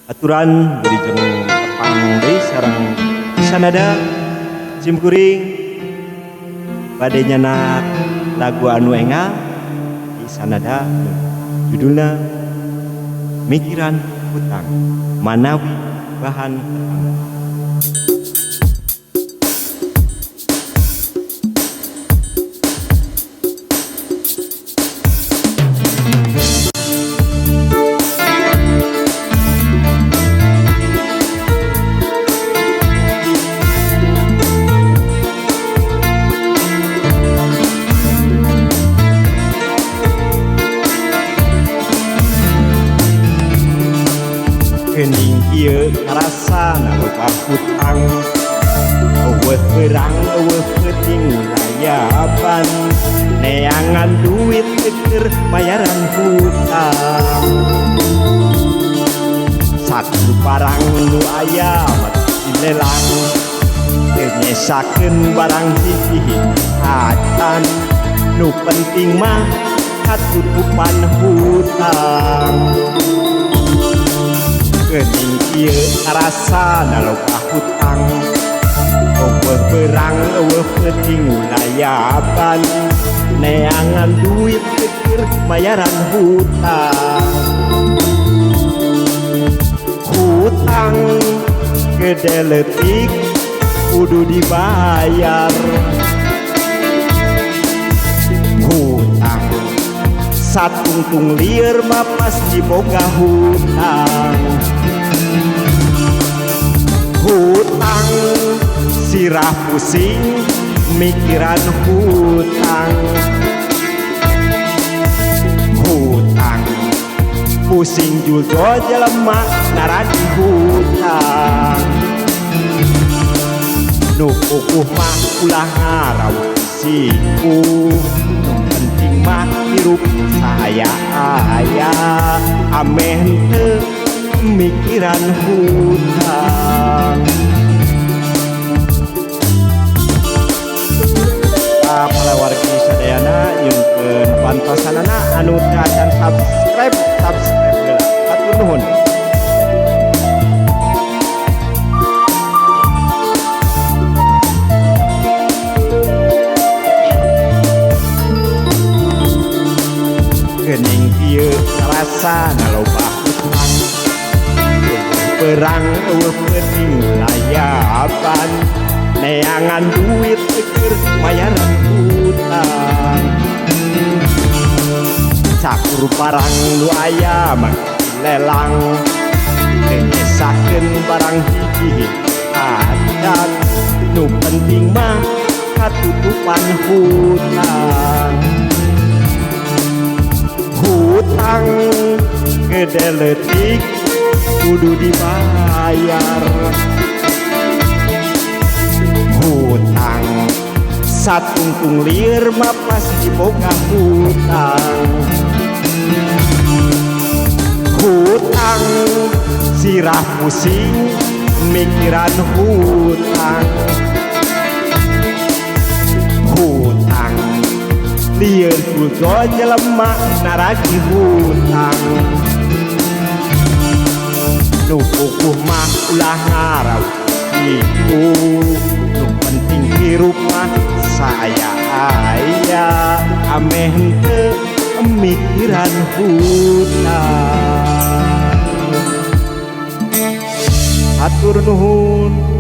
aturan dari jeung tepang deui sareng sanada cimkuring bade nyanak lagu anu engal di sanada judulna Mikiran Hutang manawi bahan tetangga. Kening ieu karasana loba hutang eueuh perang eueuh penting layaban neangan duit keur bayaran hutang satu barang nu aya dilelang teu nyesakeun barang hiji acan nu penting mah katutupan hutang. Kening ieu karasana loba hutang eueuh perang eueuh penting layaban neangan duit keur bayaran hutang. Hutang gede leutik kudu dibayar. Hutang satungtung lieur mah pasti boga hutang. Hutang sirah pusing mikiran hutang. Hutang pusing juga jelema naradi hutang. Nu pupuh mah ulah ngaraw siku nu penting mah hirup saya aya ameh teu mikiran hutang. Para wargi sadayana nyungkeun pantosanana anu teu acan subscribe heula atur nuhun. Kening ieu karasana loba hutang perang eueuh penting layaban neangan duit keur bayaran hutang. Sakur barang nu aya mah lelang teu nyesakeun barang hiji acan nu penting mah katutupan hutang. Hutang gede leutik kudu dibayar. Hutang satungtung lieur mah pasti boga hutang. Hutang sirah pusing mikiran hutang. Hutang lieur juga jelema naragi hutang. Nu pupuh mah ulah ngaraw siku nu penting hirup mah saya aya ameh teu mikiran hutang. Hatur nuhun.